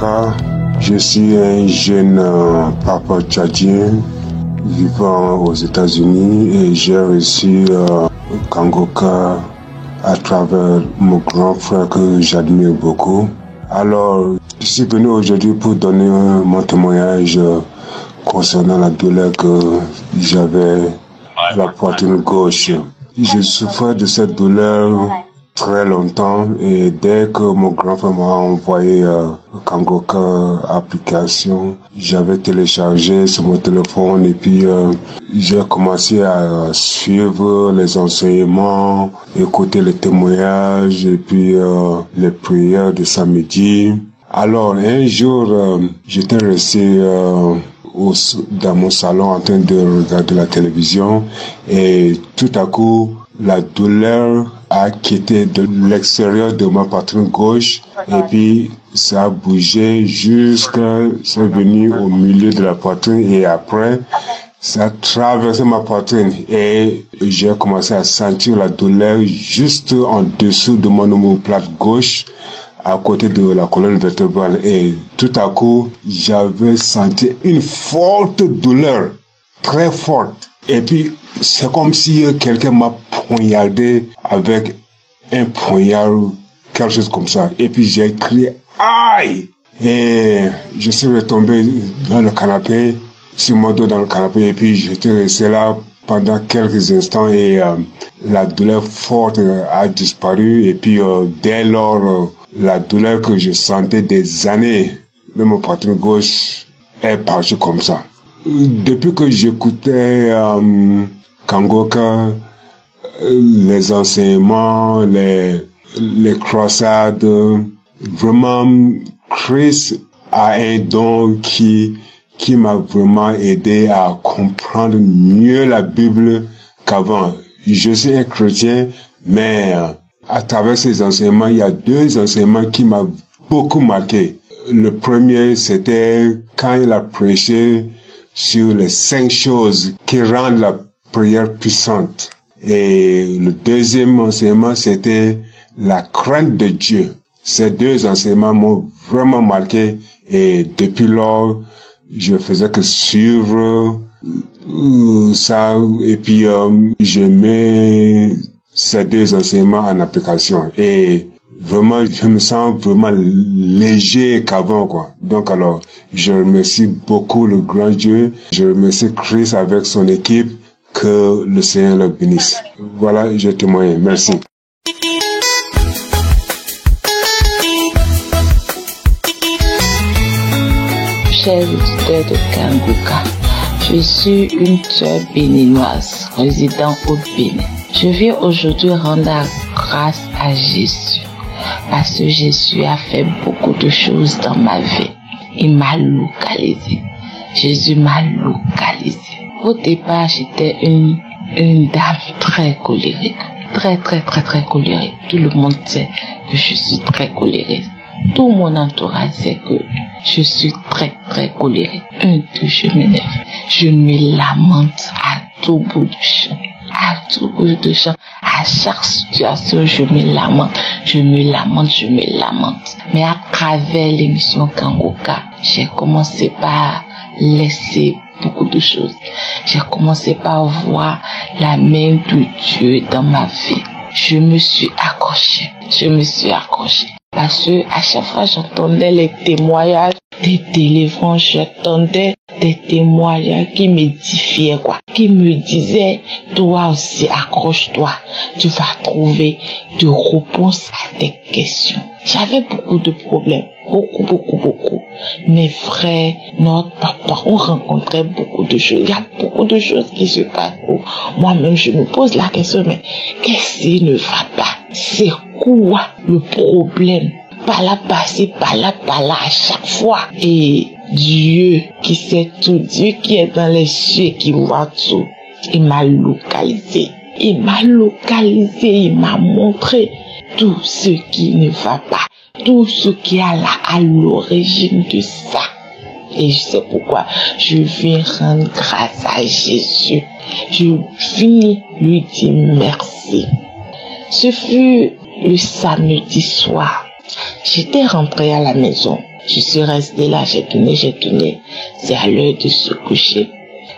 Kangoka. Je suis un jeune papa tchadien vivant aux États-Unis et j'ai reçu Kangoka à travers mon grand frère que j'admire beaucoup. Alors, je suis venu aujourd'hui pour donner mon témoignage concernant la douleur que j'avais à la poitrine gauche. Je souffrais de cette douleur très longtemps et dès que mon grand frère m'a envoyé Kangoka application, j'avais téléchargé sur mon téléphone et puis j'ai commencé à suivre les enseignements, écouter les témoignages et puis les prières de samedi. Alors un jour, j'étais resté dans mon salon en train de regarder la télévision et tout à coup la douleur a quitté de l'extérieur de ma poitrine gauche et puis ça a bougé jusqu'à c'est venu au milieu de la poitrine et après ça a traversé ma poitrine et j'ai commencé à sentir la douleur juste en dessous de mon omoplate gauche à côté de la colonne vertébrale et tout à coup j'avais senti une forte douleur, très forte. Et puis c'est comme si quelqu'un m'a poignardé avec un poignard, quelque chose comme ça. Et puis j'ai crié aïe et je suis retombé dans le canapé, sur mon dos dans le canapé et puis j'étais resté là pendant quelques instants et la douleur forte a disparu et puis dès lors la douleur que je sentais des années de mon poitrine gauche est partie comme ça. Depuis que j'écoutais Kangoka, les enseignements, les croisades, vraiment Chris a un don qui m'a vraiment aidé à comprendre mieux la Bible qu'avant. Je suis un chrétien, mais à travers ces enseignements, il y a deux enseignements qui m'ont beaucoup marqué. Le premier, c'était quand il a prêché sur les 5 choses qui rendent la prière puissante. Et le deuxième enseignement, c'était la crainte de Dieu. Ces deux enseignements m'ont vraiment marqué et depuis lors, je faisais que suivre ça et puis je mets ces deux enseignements en application et vraiment je me sens vraiment léger qu'avant quoi. Donc alors je remercie beaucoup le grand Dieu, je remercie Chris avec son équipe, que le Seigneur le bénisse. Voilà, je témoigne. Merci. Chers auditeurs de Kangoka, je suis une sœur béninoise résidant au Bénin. Je viens aujourd'hui rendre grâce à Jésus parce que Jésus a fait beaucoup de choses dans ma vie. Il m'a localisé. Jésus m'a localisé. Au départ, j'étais une dame très colérique. Très colérique. Tout le monde sait que je suis très colérique. Tout mon entourage sait que je suis très colérique. Je m'énerve. Je me lamente à tout bout de champ. À tout bout de champ. À chaque situation, je me lamente. Mais à travers l'émission Kangoka, j'ai commencé par laisser beaucoup de choses. J'ai commencé par voir la main de Dieu dans ma vie. Je me suis accrochée. Parce que à chaque fois j'entendais les témoignages des téléphones, j'entendais des témoignages qui m'édifiaient qui me disaient toi aussi accroche-toi, tu vas trouver de réponses à tes questions. J'avais beaucoup de problèmes, beaucoup. Mes frères, notre papa, on rencontrait beaucoup de choses. Il y a beaucoup de choses qui se passent. Moi-même, je me pose la question, mais qu'est-ce qui ne va pas? C'est quoi le problème? Par là, à chaque fois. Et Dieu qui sait tout, Dieu qui est dans les cieux, qui voit tout, il m'a localisé. Il m'a montré tout ce qui ne va pas, tout ce qui est à l'origine de ça. Et je sais pourquoi je viens rendre grâce à Jésus. Je viens lui dire merci. Ce fut le samedi soir. J'étais rentrée à la maison. Je suis restée là, j'ai tourné. C'est à l'heure de se coucher.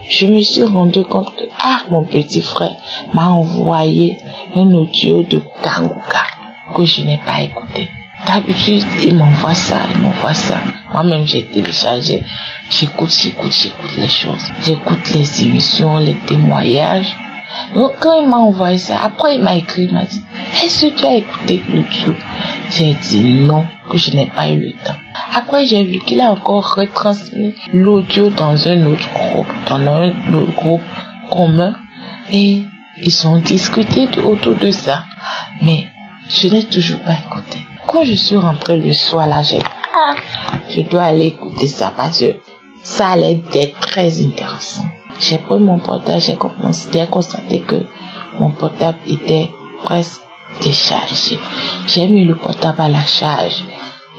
Je me suis rendu compte que, mon petit frère m'a envoyé un audio de Kangoka que je n'ai pas écouté. D'habitude, il m'envoie ça. Moi-même, j'ai téléchargé. J'écoute les choses. J'écoute les émissions, les témoignages. Donc, quand il m'a envoyé ça, après, il m'a écrit, il m'a dit, est-ce que tu as écouté l'audio? J'ai dit non, que je n'ai pas eu le temps. Après, j'ai vu qu'il a encore retransmis l'audio dans un autre groupe commun. Et ils ont discuté autour de ça. Mais je n'ai toujours pas écouté. Quand je suis rentrée le soir là, je dois aller écouter ça parce que ça allait être très intéressant. J'ai pris mon portable, j'ai constaté que mon portable était presque déchargé. J'ai mis le portable à la charge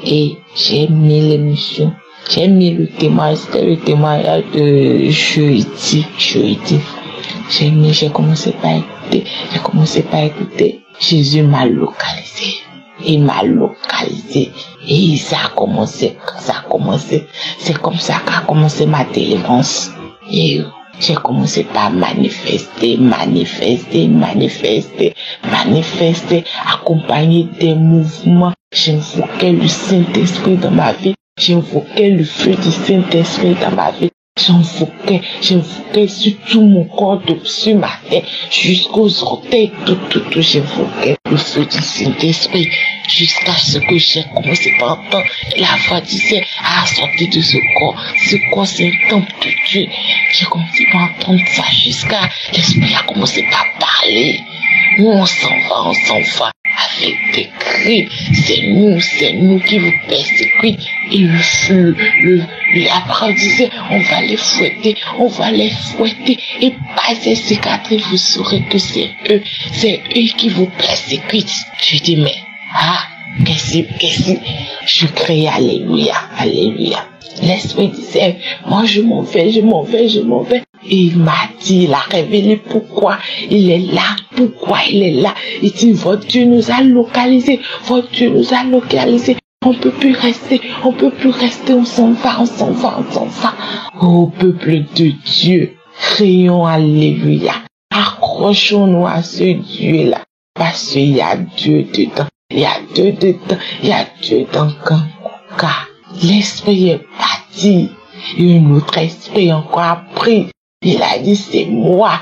et j'ai mis l'émission. J'ai mis le témoignage, c'était le témoignage de jeudi. J'ai commencé par écouter. Jésus m'a localisé. Il m'a localisé. Et ça a commencé. C'est comme ça qu'a commencé ma délivrance. Et j'ai commencé par manifester, accompagner des mouvements. J'invoquais le Saint-Esprit dans ma vie. J'invoquais le feu du Saint-Esprit dans ma vie. J'invoquais sur tout mon corps, sur ma tête, jusqu'aux orteils, tout, j'invoquais le feu du Saint-Esprit, jusqu'à ce que j'ai commencé par entendre la voix disait, sortir de ce corps, c'est un temple de Dieu. J'ai commencé par entendre ça jusqu'à l'Esprit a commencé par parler. On s'en va. Avec des cris, c'est nous qui vous persécutons. Et la parole disait, on va les fouetter, et par ces cicatrices, vous saurez que c'est eux qui vous persécutent. Je dis, mais, qu'est-ce que je crie, alléluia. L'Esprit disait, moi je m'en vais. Et il m'a dit, il a révélé pourquoi il est là. Il dit, votre Dieu nous a localisés. On peut plus rester, on s'en va. Ô peuple de Dieu, crions alléluia. Accrochons-nous à ce Dieu-là. Parce qu'il y a Dieu dedans. Il y a Dieu dans Kangoka. L'esprit est parti. Et un autre esprit encore a pris. Il a dit, c'est moi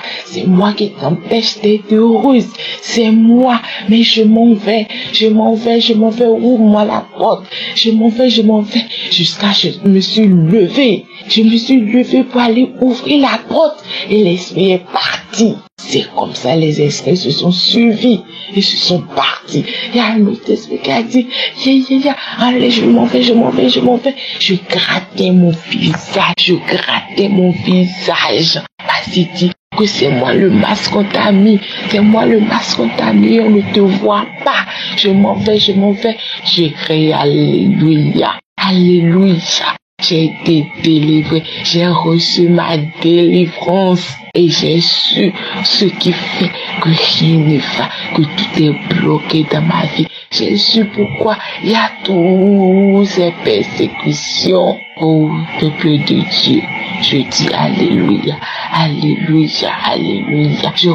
qui t'empêche d'être heureuse. C'est moi, mais je m'en vais, ouvre-moi la porte. Je m'en vais, jusqu'à je me suis levée pour aller ouvrir la porte. Et l'esprit est parti. C'est comme ça, les esprits se sont suivis et se sont partis. Il y a un autre esprit qui a dit, allez, je m'en vais. Je grattais mon visage. Parce qu'il dit que c'est moi le masque qu'on t'a mis. On ne te voit pas. Je m'en vais. Je crie alléluia. J'ai été délivré, j'ai reçu ma délivrance et j'ai su ce qui fait que rien ne va, que tout est bloqué dans ma vie. J'ai su pourquoi il y a toutes ces persécutions. Ô peuple de Dieu, je dis alléluia. Je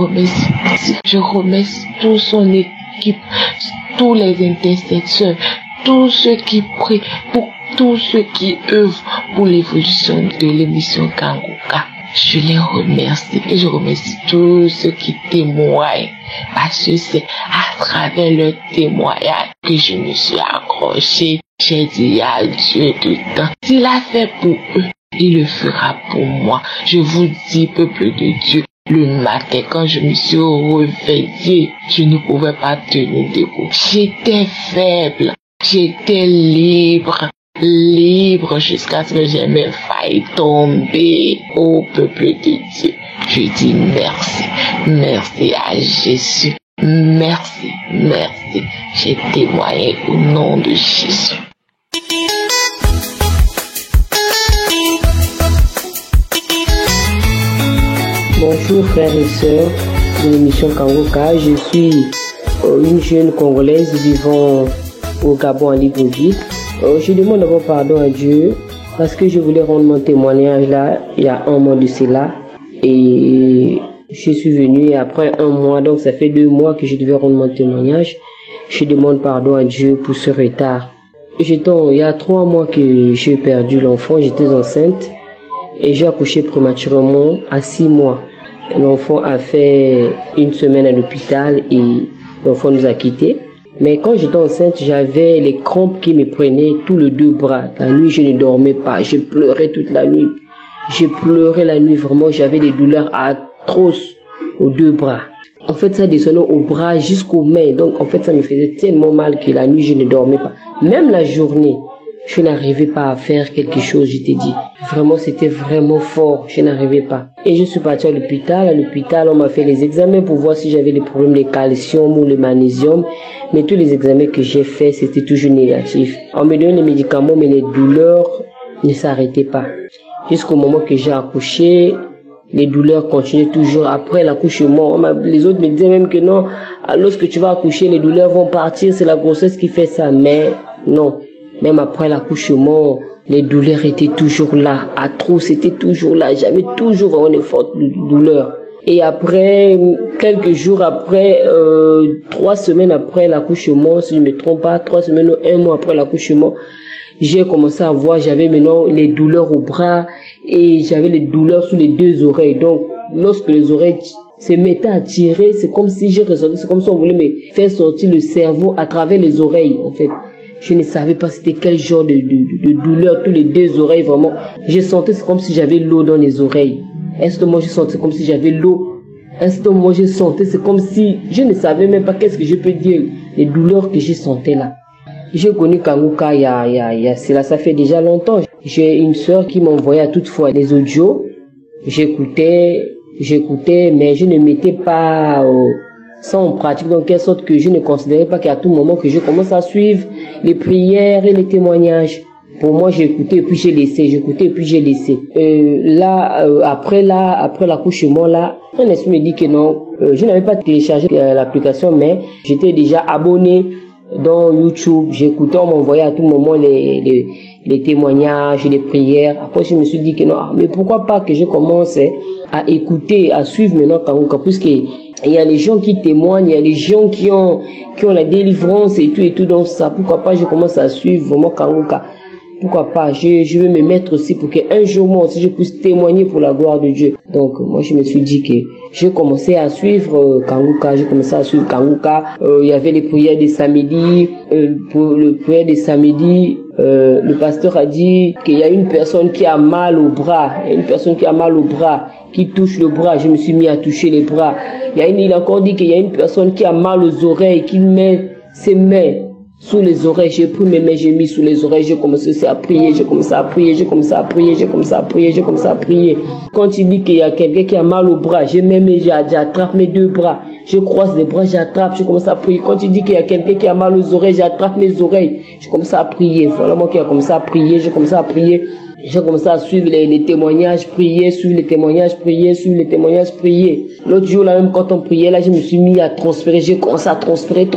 remercie toute son équipe, tous les intercesseurs, tous ceux qui prient pour tous ceux qui œuvrent pour l'évolution de l'émission Kangoka. Je les remercie et je remercie tous ceux qui témoignent parce que c'est à travers leur témoignage que je me suis accrochée. J'ai dit à Dieu dedans, s'il a fait pour eux, il le fera pour moi. Je vous dis, peuple de Dieu, le matin, quand je me suis réveillée, je ne pouvais pas tenir debout. J'étais faible, j'étais libre jusqu'à ce que j'ai même failli tomber. Au peuple de Dieu, je dis merci à Jésus, merci, j'ai témoigné au nom de Jésus. Bonjour frères et sœurs de l'émission Kangoka, je suis une jeune Congolaise vivant au Gabon, en Libreville. Je demande d'abord pardon à Dieu parce que je voulais rendre mon témoignage là, il y a un mois de cela. Et je suis venu après un mois, donc ça fait 2 mois que je devais rendre mon témoignage. Je demande pardon à Dieu pour ce retard. Il y a 3 mois que j'ai perdu l'enfant, j'étais enceinte et j'ai accouché prématurément à 6 mois. L'enfant a fait 1 semaine à l'hôpital et l'enfant nous a quittés. Mais quand j'étais enceinte, j'avais les crampes qui me prenaient tous les 2 bras. La nuit, je ne dormais pas, je pleurais toute la nuit. J'ai pleuré la nuit, vraiment, j'avais des douleurs atroces aux 2 bras. En fait, ça descendait au bras jusqu'aux mains. Donc, en fait, ça me faisait tellement mal que la nuit, je ne dormais pas. Même la journée, je n'arrivais pas à faire quelque chose, je t'ai dit. Vraiment, c'était vraiment fort, je n'arrivais pas. Et je suis partie à l'hôpital. À l'hôpital, on m'a fait les examens pour voir si j'avais des problèmes de calcium ou le magnésium. Mais tous les examens que j'ai faits, c'était toujours négatif. On me donnait les médicaments, mais les douleurs ne s'arrêtaient pas. Jusqu'au moment que j'ai accouché, les douleurs continuaient toujours après l'accouchement. Les autres me disaient même que non, lorsque tu vas accoucher, les douleurs vont partir, c'est la grossesse qui fait ça. Mais non, même après l'accouchement, les douleurs étaient toujours là. À trop, c'était toujours là. J'avais toujours vraiment des fortes douleurs. Et après, quelques jours après, 3 semaines après l'accouchement, si je ne me trompe pas, 3 semaines ou 1 mois après l'accouchement, j'ai commencé à voir, j'avais maintenant les douleurs au bras et j'avais les douleurs sous les 2 oreilles. Donc, lorsque les oreilles se mettaient à tirer, c'est comme si c'est comme si on voulait me faire sortir le cerveau à travers les oreilles, en fait. Je ne savais pas c'était quel genre de douleur, tous les 2 oreilles, vraiment. J'ai senti, c'est comme si j'avais l'eau dans les oreilles. Instantanément, j'ai senti comme si j'avais l'eau. Instantanément, j'ai senti, c'est comme si, je ne savais même pas qu'est-ce que je peux dire, les douleurs que j'ai senties là. J'ai connu Kangoka ça fait déjà longtemps. J'ai une sœur qui m'envoyait toutefois des audios. J'écoutais, mais je ne mettais pas ça en pratique, dans quelle sorte que je ne considérais pas qu'à tout moment que je commence à suivre les prières et les témoignages. Pour moi, j'écoutais et puis j'ai laissé, après l'accouchement là, un esprit me dit que non, je n'avais pas téléchargé l'application, mais j'étais déjà abonné dans YouTube. J'écoutais, on m'envoyait à tout moment les témoignages et les prières. Après, je me suis dit que non, mais pourquoi pas que je commence à écouter, à suivre maintenant Kangoka, puisqu'il y a les gens qui témoignent, il y a les gens qui ont la délivrance et tout, donc ça, pourquoi pas je commence à suivre vraiment Kangoka. Pourquoi pas, je vais me mettre aussi pour qu'un jour moi aussi je puisse témoigner pour la gloire de Dieu. Donc moi je me suis dit que j'ai commencé à suivre Kangoka, il y avait les prières des samedis, pour le prière des samedis, le pasteur a dit qu'il y a une personne qui a mal au bras, qui touche le bras, je me suis mis à toucher les bras. Il a encore dit qu'il y a une personne qui a mal aux oreilles, qui met ses mains sous les oreilles. J'ai pris mes mains, j'ai mis sous les oreilles, j'ai commencé à prier, Quand il dit qu'il y a quelqu'un qui a mal au bras, j'attrape mes 2 bras, je croise les bras, j'attrape, je commence à prier. Quand il dit qu'il y a quelqu'un qui a mal aux oreilles, j'attrape mes oreilles, je commence à prier. Voilà moi qui a commencé à prier, j'ai commencé à suivre les témoignages, prier, suivre les témoignages, prier. L'autre jour, là, même quand on priait, là, je me suis mis à transpirer. J'ai commencé à transpirer.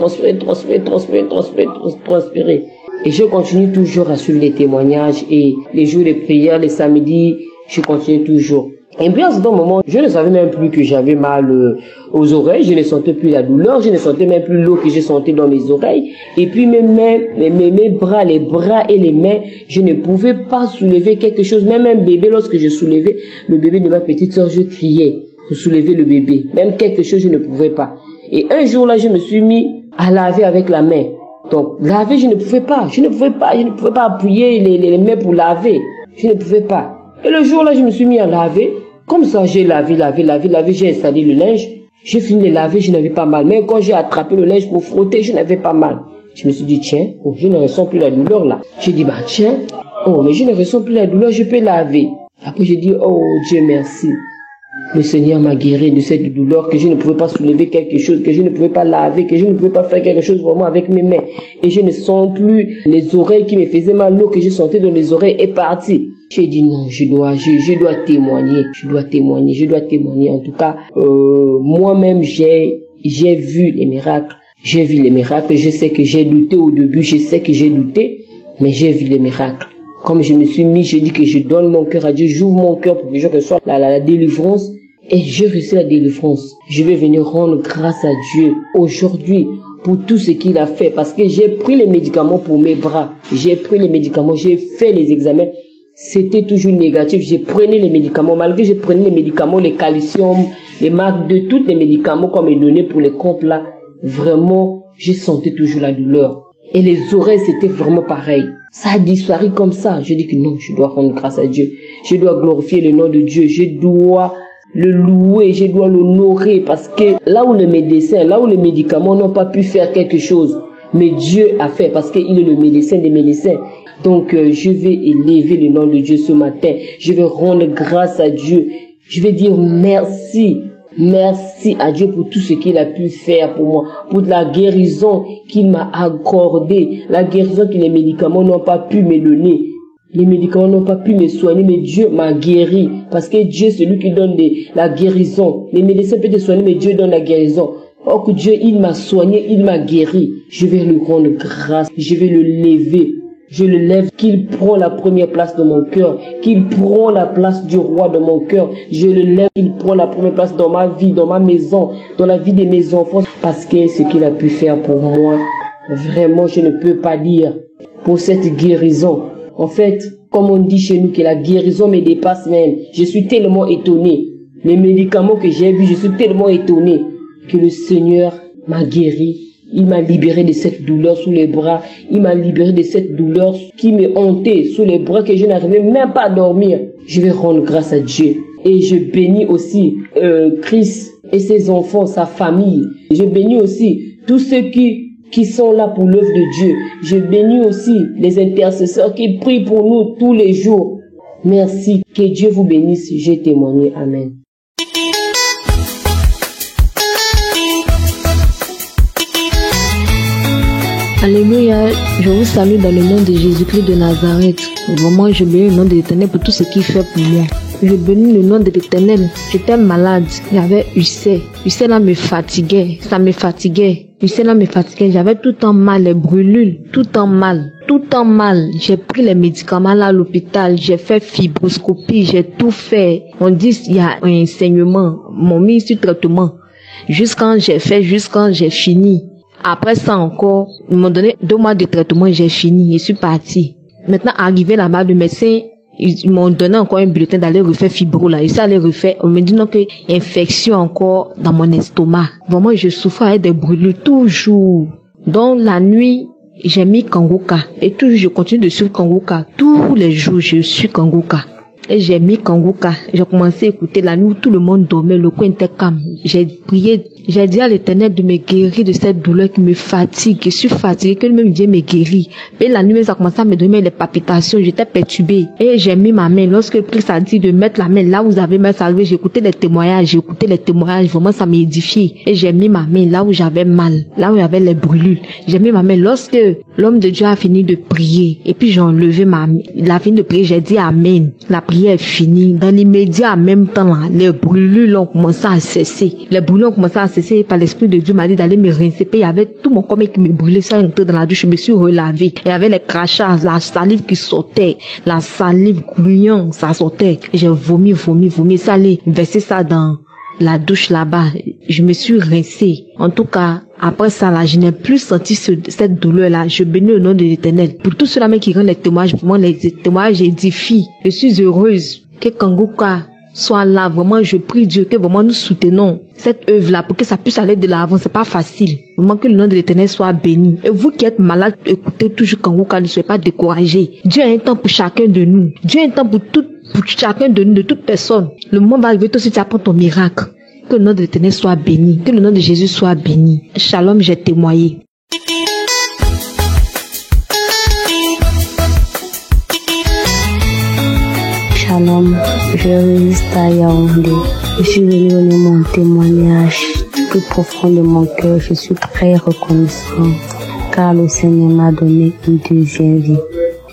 Et je continue toujours à suivre les témoignages et les jours de prière, les samedis, je continue toujours. Et puis à ce moment, je ne savais même plus que j'avais mal aux oreilles, je ne sentais plus la douleur, je ne sentais même plus l'eau que j'ai sentie dans mes oreilles. Et puis mes bras, les bras et les mains, je ne pouvais pas soulever quelque chose. Même un bébé, lorsque je soulevais le bébé de ma petite soeur, je criais pour soulever le bébé. Même quelque chose, je ne pouvais pas. Et un jour là, je me suis mis à laver avec la main. Donc laver, je ne pouvais pas appuyer les mains pour laver. Je ne pouvais pas. Et le jour là, je me suis mis à laver. Comme ça, j'ai lavé, j'ai installé le linge. J'ai fini de laver, je n'avais pas mal. Mais quand j'ai attrapé le linge pour frotter, je n'avais pas mal. Je me suis dit, tiens, je ne ressens plus la douleur là. J'ai dit, tiens, mais je ne ressens plus la douleur, je peux laver. Après, j'ai dit, oh Dieu merci. Le Seigneur m'a guéri de cette douleur, que je ne pouvais pas soulever quelque chose, que je ne pouvais pas laver, que je ne pouvais pas faire quelque chose vraiment avec mes mains. Et je ne sens plus les oreilles qui me faisaient mal, l'eau que je sentais dans les oreilles est partie. J'ai dit non, je dois témoigner. En tout cas, moi-même, j'ai vu les miracles. Je sais que j'ai douté au début, Mais j'ai vu les miracles. Comme je me suis mis, je dis que je donne mon cœur à Dieu, j'ouvre mon cœur pour que je reçoive la délivrance. Et j'ai reçu la délivrance. Je vais venir rendre grâce à Dieu aujourd'hui pour tout ce qu'il a fait. Parce que j'ai pris les médicaments pour mes bras. J'ai pris les médicaments, j'ai fait les examens. C'était toujours négatif. J'ai pris les médicaments. Malgré que je prenais les médicaments, les calcium, les marques de tous les médicaments qu'on m'a donné pour les comptes là, vraiment, j'ai senti toujours la douleur. Et les oreilles, c'était vraiment pareil. Ça a disparu comme ça. Je dis que non, je dois rendre grâce à Dieu. Je dois glorifier le nom de Dieu. Je dois le louer, je dois l'honorer. Parce que là où les médecins, là où les médicaments n'ont pas pu faire quelque chose, mais Dieu a fait parce qu'il est le médecin des médecins. Donc je vais élever le nom de Dieu ce matin. Je vais rendre grâce à Dieu. Je vais dire merci. Merci à Dieu pour tout ce qu'il a pu faire pour moi, pour la guérison qu'il m'a accordée, la guérison que les médicaments n'ont pas pu me donner. Les médicaments n'ont pas pu me soigner, mais Dieu m'a guéri. Parce que Dieu, c'est lui qui donne la guérison. Les médecins peuvent te soigner, mais Dieu donne la guérison. Or que Dieu, il m'a soigné, il m'a guéri. Je vais lui rendre grâce, je vais le lever. Je le lève, qu'il prend la première place dans mon cœur, qu'il prend la place du roi dans mon cœur. Je le lève, qu'il prend la première place dans ma vie, dans ma maison, dans la vie de mes enfants. Parce que ce qu'il a pu faire pour moi, vraiment, je ne peux pas dire pour cette guérison. En fait, comme on dit chez nous que la guérison me dépasse même, je suis tellement étonné. Les médicaments que j'ai vus, je suis tellement étonné que le Seigneur m'a guéri. Il m'a libéré de cette douleur sous les bras. Il m'a libéré de cette douleur qui me hantait sous les bras, que je n'arrivais même pas à dormir. Je vais rendre grâce à Dieu. Et je bénis aussi Chris et ses enfants, sa famille. Je bénis aussi tous ceux qui sont là pour l'œuvre de Dieu. Je bénis aussi les intercesseurs qui prient pour nous tous les jours. Merci. Que Dieu vous bénisse. J'ai témoigné. Amen. Alléluia, je vous salue dans le nom de Jésus-Christ de Nazareth. Vraiment, je bénis le nom de l'Éternel pour tout ce qu'il fait pour moi. Je bénis le nom de l'Éternel. J'étais malade, j'avais ulcère. Ulcère là me fatiguait, ça me fatiguait. Ulcère là me fatiguait, j'avais tout le temps mal, les brûlures, tout le temps mal. Tout le temps mal. J'ai pris les médicaments là à l'hôpital, j'ai fait fibroscopie, j'ai tout fait. On dit il y a un saignement, m'ont mis sur traitement. Jusqu'à j'ai fini. Après ça encore, ils m'ont donné 2 mois de traitement, j'ai fini, je suis parti. Maintenant, arrivé là-bas, le médecin, ils m'ont donné encore un bulletin d'aller refaire fibro là. Et ça allait refaire. On me dit non que infection encore dans mon estomac. Vraiment, je souffre avec des brûlures toujours. Donc la nuit, j'ai mis Kangoka. Et toujours, je continue de suivre Kangoka. Tous les jours, je suis Kangoka. Et j'ai mis Kangoka. J'ai commencé à écouter la nuit où tout le monde dormait, le coin était calme. J'ai prié, j'ai dit à l'Éternel de me guérir de cette douleur qui me fatigue. Je suis fatiguée, que même Dieu me guérit. Et la nuit, ça a commencé à me donner les palpitations, j'étais perturbée. Et j'ai mis ma main. Lorsque le Christ a dit de mettre la main là où vous avez mal, ça arrivé, j'ai écouté les témoignages, vraiment ça m'édifie. Et j'ai mis ma main là où j'avais mal, là où il y avait les brûlures. J'ai mis ma main. Lorsque l'homme de Dieu a fini de prier, et puis j'ai enlevé ma main, il a fini de prier, j'ai dit Amen. La prière est finie. Dans l'immédiat, en même temps, là, les brûlures ont commencé à cesser. Les brûlures ont commencé à cesser. Par l'Esprit de Dieu m'a dit d'aller me rincer. Puis il y avait tout mon corps qui me brûlait. Ça entrait dans la douche. Je me suis relavé. Il y avait les crachats, la salive qui sortait. La salive gluante, ça sortait. J'ai vomi. Ça allait verser ça dans la douche là-bas. Je me suis rincée. En tout cas, après ça, là, je n'ai plus senti cette douleur-là. Je bénis le nom de l'Éternel. Pour tous ceux-là qui rendent les témoignages, vraiment, les témoignages édifient. Je suis heureuse que Kangoka soit là. Vraiment, je prie Dieu que vraiment nous soutenons cette œuvre-là pour que ça puisse aller de l'avant. C'est pas facile. Vraiment que le nom de l'Éternel soit béni. Et vous qui êtes malade, écoutez toujours Kangoka, ne soyez pas découragés. Dieu a un temps pour chacun de nous. Dieu a un temps pour chacun de nous, de toute personne. Le moment va arriver, toi aussi tu apprends ton miracle. Que le nom de l'Éternel soit béni. Que le nom de Jésus soit béni. Shalom, j'ai témoigné. Shalom, je résiste à Yaoundé. Je suis venu donner mon témoignage du plus profond de mon cœur. Je suis très reconnaissant car le Seigneur m'a donné une deuxième vie.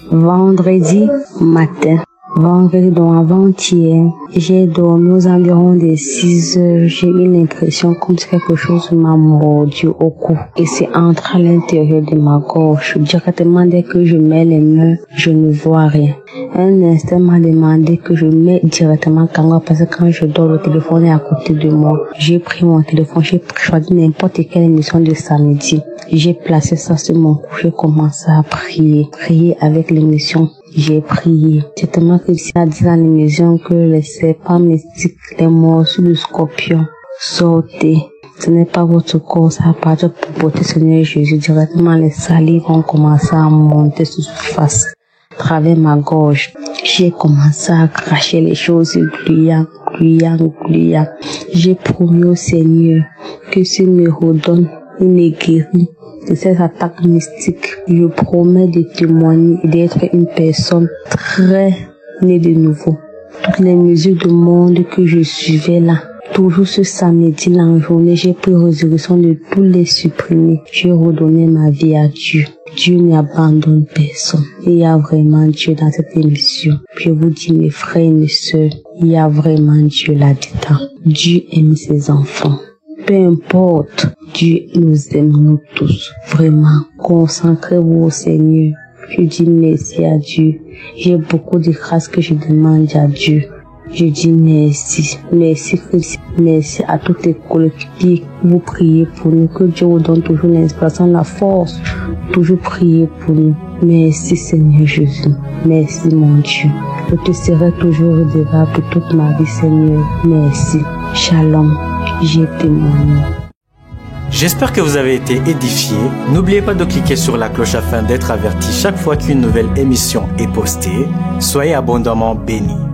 Vendredi matin, Vendredi, donc avant-hier, j'ai dormi aux environs des 6 heures. J'ai eu l'impression comme si quelque chose m'a mordu au cou. Et c'est entré à l'intérieur de ma gorge. Directement dès que je mets les mains, je ne vois rien. Un instant m'a demandé que je mets directement Kangoka parce que quand je dors, le téléphone est à côté de moi. J'ai pris mon téléphone, j'ai choisi n'importe quelle émission de samedi. J'ai placé ça sur mon cou, j'ai commencé à prier. Prier avec l'émission. J'ai prié. C'est tellement que c'est à dire à l'émission que les serpents mystiques, les morsures de scorpion, sortez. Ce n'est pas votre corps, ça appartient pour porter Seigneur Jésus. Directement, les salives vont commencer à monter sur surface. À travers ma gorge, j'ai commencé à cracher les choses, glouillant. J'ai promis au Seigneur que s'il me redonne, il me guérit de cette attaque mystique. Je promets de témoigner et d'être une personne très née de nouveau. Toutes les mesures du monde que je suivais là, toujours ce samedi là en journée, j'ai pris résolution de tous les supprimer. J'ai redonné ma vie à Dieu. Dieu n'abandonne personne. Il y a vraiment Dieu dans cette émission. Je vous dis mes frères et mes sœurs, il y a vraiment Dieu là-dedans. Dieu aime ses enfants. Peu importe, Dieu nous aime nous tous. Vraiment, concentrez-vous au Seigneur. Je dis merci à Dieu. J'ai beaucoup de grâce que je demande à Dieu. Je dis merci. Merci Christ. Merci à toutes les collectivités. Vous priez pour nous. Que Dieu vous donne toujours l'inspiration, la force. Toujours prier pour nous. Merci Seigneur Jésus. Merci mon Dieu. Je te serai toujours redevable pour toute ma vie Seigneur. Merci. Shalom. J'ai témoigné. J'espère que vous avez été édifiés. N'oubliez pas de cliquer sur la cloche afin d'être averti chaque fois qu'une nouvelle émission est postée. Soyez abondamment bénis.